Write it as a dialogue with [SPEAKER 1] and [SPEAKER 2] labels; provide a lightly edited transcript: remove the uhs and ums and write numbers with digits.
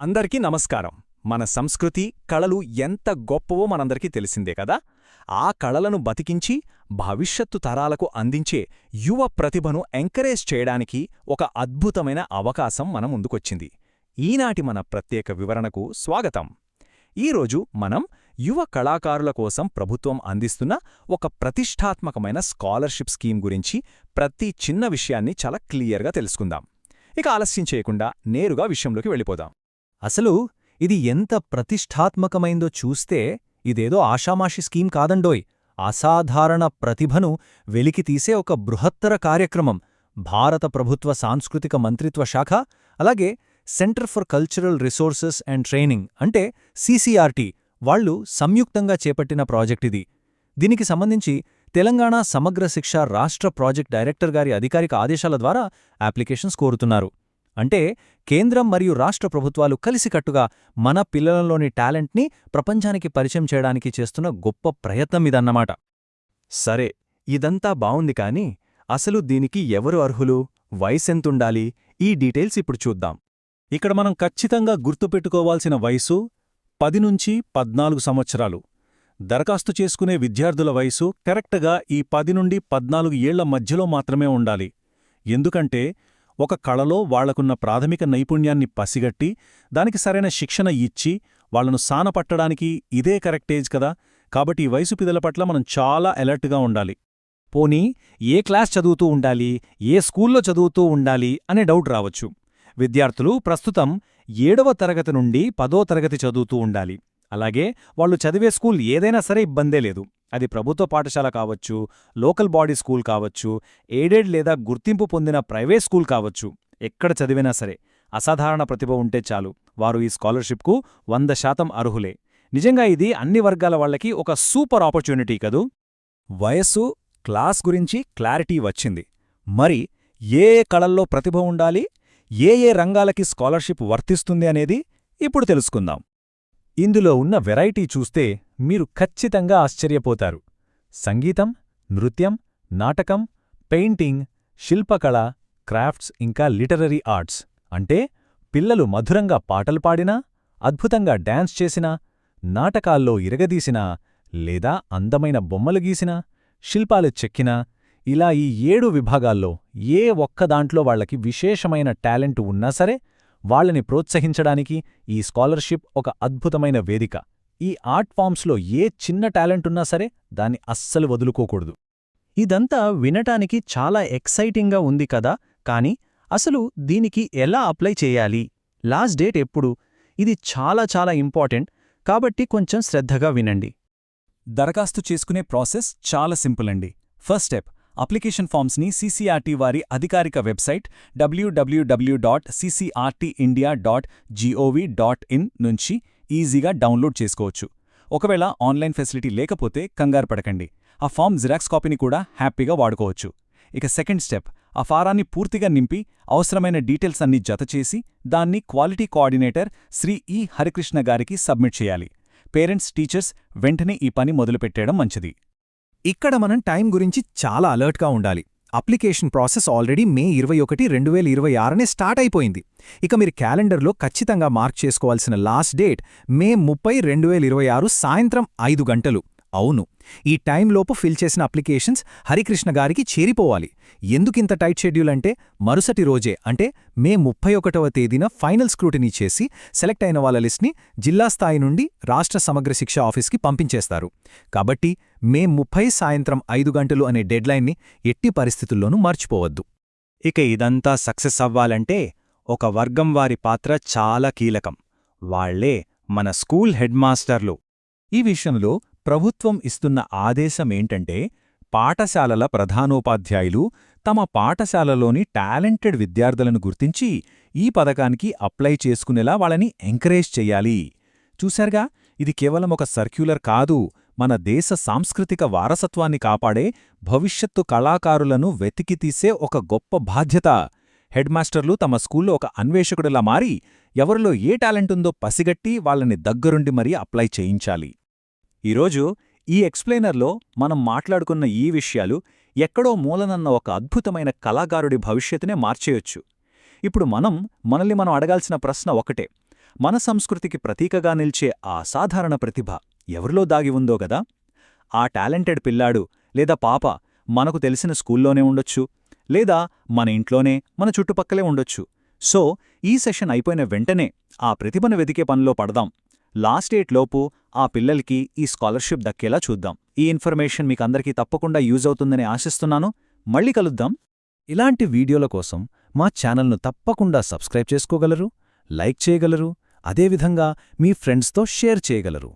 [SPEAKER 1] అందరికీ నమస్కారం. మన సంస్కృతి, కళలు ఎంత గొప్పవో మనందరికీ తెలిసిందే కదా. ఆ కళలను బతికించి భవిష్యత్తు తరాలకు అందించే యువ ప్రతిభను ఎంకరేజ్ చేయడానికి ఒక అద్భుతమైన అవకాశం మన ముందుకొచ్చింది. ఈనాటి మన ప్రత్యేక వివరణకు స్వాగతం. ఈరోజు మనం యువ కళాకారుల కోసం ప్రభుత్వం అందిస్తున్న ఒక ప్రతిష్ఠాత్మకమైన స్కాలర్షిప్ స్కీమ్ గురించి ప్రతి చిన్న విషయాన్ని చాలా క్లియర్గా తెలుసుకుందాం. ఇక ఆలస్యం చేయకుండా నేరుగా విషయంలోకి వెళ్ళిపోదాం.
[SPEAKER 2] అసలు ఇది ఎంత ప్రతిష్ఠాత్మకమైందో చూస్తే ఇదేదో ఆషామాషి స్కీమ్ కాదండోయ్. అసాధారణ ప్రతిభను వెలికితీసే ఒక బృహత్తర కార్యక్రమం. భారత ప్రభుత్వ సాంస్కృతిక మంత్రిత్వ శాఖ, అలాగే centre for cultural resources and training అంటే CCRT వాళ్లు సంయుక్తంగా చేపట్టిన ప్రాజెక్టిది. దీనికి సంబంధించి తెలంగాణ సమగ్ర శిక్ష రాష్ట్ర ప్రాజెక్ట్ డైరెక్టర్ గారి అధికారిక ఆదేశాల ద్వారా అప్లికేషన్స్ కోరుతున్నారు. అంటే కేంద్రం మరియు రాష్ట్ర ప్రభుత్వాలు కలిసికట్టుగా మన పిల్లలలోని టాలెంట్ని ప్రపంచానికి పరిచయం చేయడానికి చేస్తున్న గొప్ప ప్రయత్నం ఇదన్నమాట.
[SPEAKER 1] సరే, ఇదంతా బావుంది కానీ అసలు దీనికి ఎవరు అర్హులు, వయసెంతుండాలి, ఈ డీటెయిల్స్ ఇప్పుడు చూద్దాం.
[SPEAKER 2] ఇక్కడ మనం ఖచ్చితంగా గుర్తుపెట్టుకోవాల్సిన వయసు 10 నుంచి 14 సంవత్సరాలు. దరఖాస్తు చేసుకునే విద్యార్థుల వయసు కరెక్ట్గా ఈ 10 నుండి 14 ఏళ్ల మధ్యలో మాత్రమే ఉండాలి. ఎందుకంటే ఒక కళలో వాళ్లకున్న ప్రాథమిక నైపుణ్యాన్ని పసిగట్టి దానికి సరైన శిక్షణ ఇచ్చి వాళ్లను సానపట్టడానికి ఇదే కరెక్టేజ్ కదా. కాబట్టి ఈ వయసు పిదల పట్ల మనం చాలా అలర్ట్గా ఉండాలి.
[SPEAKER 1] పోనీ ఏ క్లాస్ చదువుతూ ఉండాలి, ఏ స్కూల్లో చదువుతూ ఉండాలి అనే డౌట్ రావచ్చు. విద్యార్థులు ప్రస్తుతం 7వ తరగతి నుండి 10వ తరగతి చదువుతూ ఉండాలి. అలాగే వాళ్లు చదివే స్కూల్ ఏదైనా సరే ఇబ్బందే లేదు. అది ప్రభుత్వ పాఠశాల కావచ్చు, లోకల్ బాడీ స్కూల్ కావచ్చు, ఎయిడెడ్ లేదా గుర్తింపు పొందిన ప్రైవేట్ స్కూల్ కావచ్చు. ఎక్కడ చదివినా సరే అసాధారణ ప్రతిభ ఉంటే చాలు, వారు ఈ స్కాలర్షిప్కు 100% అర్హులే. నిజంగా ఇది అన్ని వర్గాల వాళ్లకి ఒక సూపర్ ఆపర్చునిటీ కదూ.
[SPEAKER 2] వయస్సు, క్లాస్ గురించి క్లారిటీ వచ్చింది. మరి ఏ కళల్లో ప్రతిభ ఉండాలి, ఏ రంగాలకి స్కాలర్షిప్ వర్తిస్తుంది అనేది ఇప్పుడు తెలుసుకుందాం. ఇందులో ఉన్న వెరైటీ చూస్తే మీరు ఖచ్చితంగా ఆశ్చర్యపోతారు. సంగీతం, నృత్యం, నాటకం, పెయింటింగ్, శిల్పకళ, క్రాఫ్ట్స్ ఇంకా లిటరరీ ఆర్ట్స్ అంటే పిల్లలు మధురంగా పాటలు పాడినా, అద్భుతంగా డాన్స్ చేసినా, నాటకాల్లో ఇరగదీసినా, లేదా అందమైన బొమ్మలు గీసినా, శిల్పాలు చెక్కినా, ఇలా ఈ 7 విభాగాల్లో ఏ ఒక్కదాంట్లో వాళ్లకి విశేషమైన టాలెంట్ ఉన్నా సరే వాళ్లని ప్రోత్సహించడానికి ఈ స్కాలర్షిప్ ఒక అద్భుతమైన వేదిక. ఈ ఆర్ట్ ఫామ్స్లో ఏ చిన్న టాలెంటున్నా సరే దాన్ని అస్సలు వదులుకోకూడదు.
[SPEAKER 1] ఇదంతా వినటానికి చాలా ఎక్సైటింగ్గా ఉంది కదా. కానీ అసలు దీనికి ఎలా అప్లై చేయాలి, లాస్ట్ డేట్ ఎప్పుడు, ఇది చాలా చాలా ఇంపార్టెంట్. కాబట్టి కొంచెం శ్రద్ధగా వినండి.
[SPEAKER 2] దరఖాస్తు చేసుకునే ప్రాసెస్ చాలా సింపుల్ అండి. ఫస్ట్ స్టెప్, అప్లికేషన్ ఫామ్స్ని CCRT వారి అధికారిక వెబ్సైట్ www.ccrtindia.gov.in నుంచి ఈజీగా డౌన్లోడ్ చేసుకోవచ్చు. ఒకవేళ ఆన్లైన్ ఫెసిలిటీ లేకపోతే కంగారు పడకండి, ఆ ఫామ్ జిరాక్స్ కాపీని కూడా హ్యాపీగా వాడుకోవచ్చు. ఇక సెకండ్ స్టెప్, ఆ ఫారాన్ని పూర్తిగా నింపి అవసరమైన డీటెయిల్స్ అన్నీ జతచేసి దాన్ని quality coordinator Shri E. Harikrishna గారికి సబ్మిట్ చేయాలి. పేరెంట్స్, టీచర్స్ వెంటనే ఈ పని మొదలుపెట్టేయడం మంచిది. ఇక్కడ మనం టైం గురించి చాలా అలర్ట్గా ఉండాలి. అప్లికేషన్ ప్రాసెస్ ఆల్రెడీ మే 21, 2026నే స్టార్ట్ అయిపోయింది. ఇక మీరు క్యాలెండర్లో ఖచ్చితంగా మార్క్ చేసుకోవాల్సిన లాస్ట్ డేట్ మే 30, 2026 సాయంత్రం 5 గంటలు. అవును, ఈ టైంలోపు ఫిల్ చేసిన అప్లికేషన్స్ హరికృష్ణ గారికి చేరిపోవాలి. ఎందుకింత టైట్ షెడ్యూల్ అంటే మరుసటి రోజే అంటే మే 31వ తేదీన ఫైనల్ స్క్రూటినీ చేసి సెలెక్ట్ అయిన వాళ్ళ లిస్ట్ని జిల్లా స్థాయి నుండి రాష్ట్ర సమగ్ర శిక్ష ఆఫీస్కి పంపించేస్తారు. కాబట్టి మే 30 సాయంత్రం 5 గంటలు అనే డెడ్లైన్ని ఎట్టి పరిస్థితుల్లోనూ మర్చిపోవద్దు.
[SPEAKER 1] ఇక ఇదంతా సక్సెస్ అవ్వాలంటే ఒక వర్గం వారి పాత్ర చాలా కీలకం. వాళ్లే మన స్కూల్ హెడ్ మాస్టర్లు.
[SPEAKER 2] ఈ విషయంలో ప్రభుత్వం ఇస్తున్న ఆదేశమేంటంటే పాఠశాలల ప్రధానోపాధ్యాయులు తమ పాఠశాలలోని టాలెంటెడ్ విద్యార్థులను గుర్తించి ఈ పథకానికి అప్లై చేసుకునేలా వాళ్ళని ఎంకరేజ్ చెయ్యాలి. చూశారుగా, ఇది కేవలం ఒక సర్క్యులర్ కాదు, మన దేశ సాంస్కృతిక వారసత్వాన్ని కాపాడే భవిష్యత్తు కళాకారులను వెతికితీసే ఒక గొప్ప బాధ్యత. హెడ్ మాస్టర్లు తమ స్కూల్లో ఒక అన్వేషకుడిలా మారి ఎవరిలో ఏ టాలెంటుందో పసిగట్టి వాళ్ళని దగ్గరుండి మరీ అప్లై చేయించాలి. ఈరోజు ఈ ఎక్స్ప్లెయినర్లో మనం మాట్లాడుకున్న ఈ విషయాలు ఎక్కడో మూలనన్న ఒక అద్భుతమైన కళాకారుడి భవిష్యత్తునే మార్చేయొచ్చు. ఇప్పుడు మనల్ని అడగాల్సిన ప్రశ్న ఒకటే,
[SPEAKER 1] మన సంస్కృతికి ప్రతీకగా నిల్చే ఆ అసాధారణ ప్రతిభ ఎవరిలో దాగి ఉందో గదా? ఆ టాలెంటెడ్ పిల్లాడు లేదా పాప మనకు తెలిసిన స్కూల్లోనే ఉండొచ్చు, లేదా మన ఇంట్లోనే మన చుట్టుపక్కలే ఉండొచ్చు. సో ఈ సెషన్ అయిపోయిన వెంటనే ఆ ప్రతిభను వెతికే పనిలో పడదాం. లాస్ట్ డేట్ లోపు ఆ పిల్లలకి ఈ స్కాలర్షిప్ దక్కేలా చూద్దాం. ఈ ఇన్ఫర్మేషన్ మీకందరికీ తప్పకుండా యూజ్ అవుతుందని ఆశిస్తున్నాను. మళ్ళీ కలుద్దాం.
[SPEAKER 2] ఇలాంటి వీడియోల కోసం మా ఛానల్ను తప్పకుండా సబ్స్క్రైబ్ చేసుకోగలరు, లైక్ చేయగలరు, అదేవిధంగా మీ ఫ్రెండ్స్తో షేర్ చేయగలరు.